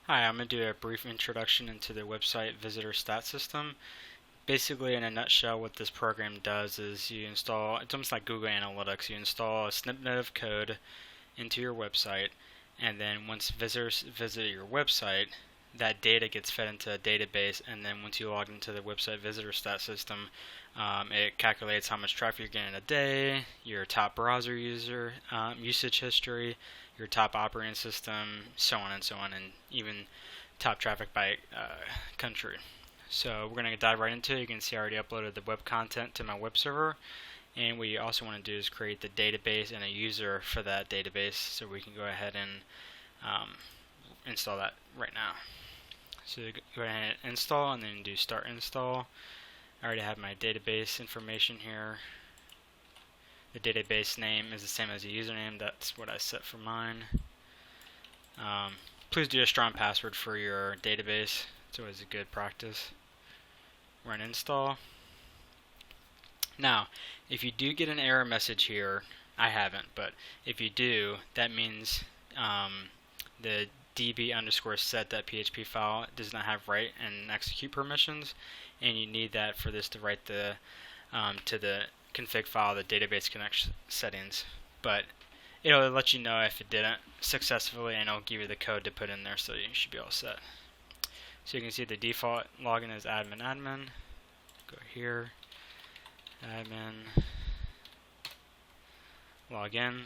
Hi, I'm going to do a brief introduction into the website visitor stat system. Basically, in a nutshell, what this program does is you install, it's almost like Google Analytics, you install a snippet of code into your website, and then once visitors visit your website, that data gets fed into a database, and then once you log into the website visitor stat system, it calculates how much traffic you're getting a day, your top browser user usage history, your top operating system, so on and so on, and even top traffic by country. So we're going to dive right into it. You can see I already uploaded the web content to my web server, and what you also want to do is create the database and a user for that database, so we can go ahead and install that right now. So go ahead and install, and then do start install. I already have my database information here. The database name is the same as the username. That's what I set for mine. Please do a strong password for your database. It's always a good practice. Run install. Now, if you do get an error message here, I haven't, but if you do, that means the db underscore set.php file does not have write and execute permissions, and you need that for this to write the to the config file, the database connection settings. But it'll let you know if it didn't successfully, and it'll give you the code to put in there, so you should be all set. So you can see the default login is admin. Go here, admin, log in.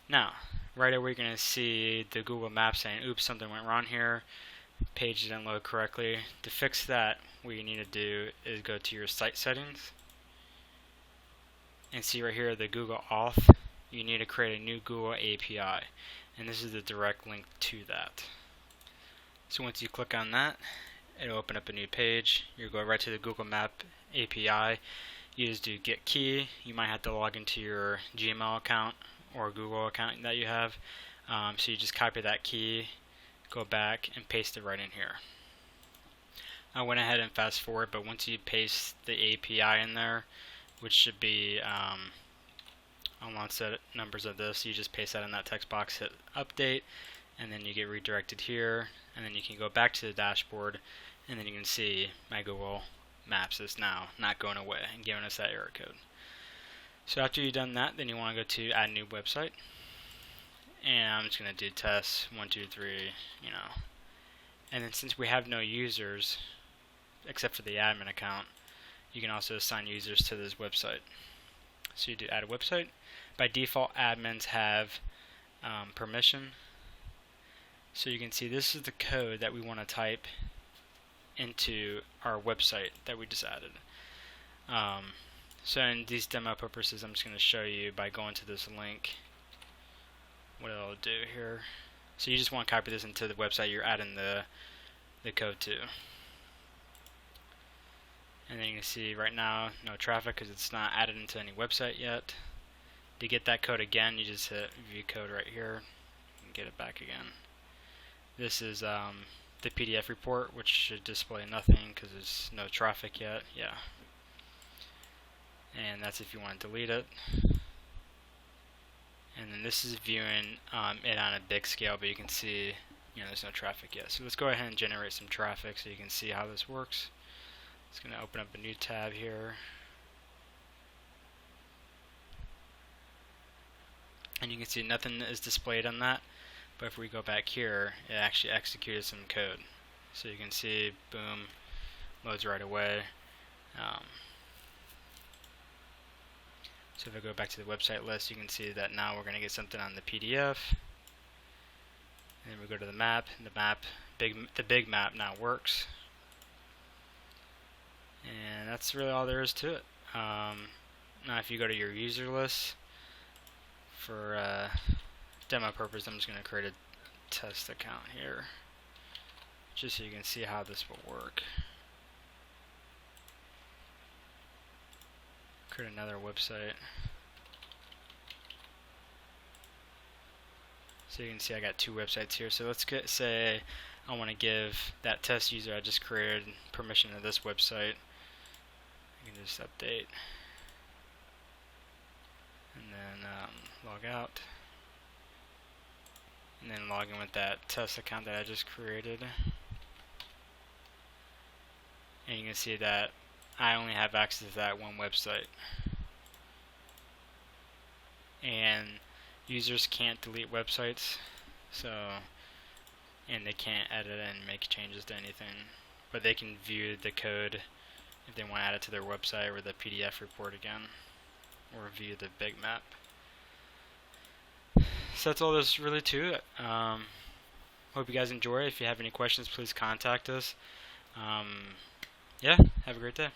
Now, right away you're going to see the Google Maps saying, oops, something went wrong here. Page didn't load correctly. To fix that, what you need to do is go to your site settings and see right here the Google Auth. You need to create a new Google API, and this is the direct link to that. So once you click on that, it'll open up a new page. You'll go right to the Google Map API. You just do get key. You might have to log into your Gmail account or Google account that you have. So you just copy that key, go back, and paste it right in here. I went ahead and fast forward, but once you paste the API in there, which should be on one set numbers of this, you just paste that in that text box, hit update, and then you get redirected here, and then you can go back to the dashboard, and then you can see my Google Maps is now not going away and giving us that error code. So after you've done that, then you want to go to add new website, and I'm just going to do tests 1 2 3, and then since we have no users except for the admin account, you can also assign users to this website. So you do add a website. By default, admins have permission. So you can see this is the code that we want to type into our website that we just added. So in these demo purposes, I'm just going to show you by going to this link what it'll do here. So you just want to copy this into the website you're adding the code to. And then you can see right now no traffic because it's not added into any website yet. To get that code again, you just hit view code right here and get it back again. This is the PDF report, which should display nothing because there's no traffic yet. Yeah. And that's if you want to delete it. And then this is viewing it on a big scale, but you can see there's no traffic yet. So let's go ahead and generate some traffic so you can see how this works. It's going to open up a new tab here. And you can see nothing is displayed on that. But if we go back here, it actually executed some code. So you can see, boom, loads right away. So if I go back to the website list, you can see that now we're going to get something on the PDF. And then we go to the map. The big map now works. And that's really all there is to it. Now if you go to your user list, for demo purpose, I'm just going to create a test account here, just so you can see how this will work. Create another website. So you can see I got 2 websites here. So let's say I want to give that test user I just created permission to this website. I can just update and then log out, and then log in with that test account that I just created. And you can see that I only have access to that one website. And users can't delete websites, and they can't edit and make changes to anything, but they can view the code if they want to add it to their website or the PDF report again, or view the big map. So that's all there's really to it. Hope you guys enjoy. If you have any questions, please contact us. Yeah, have a great day.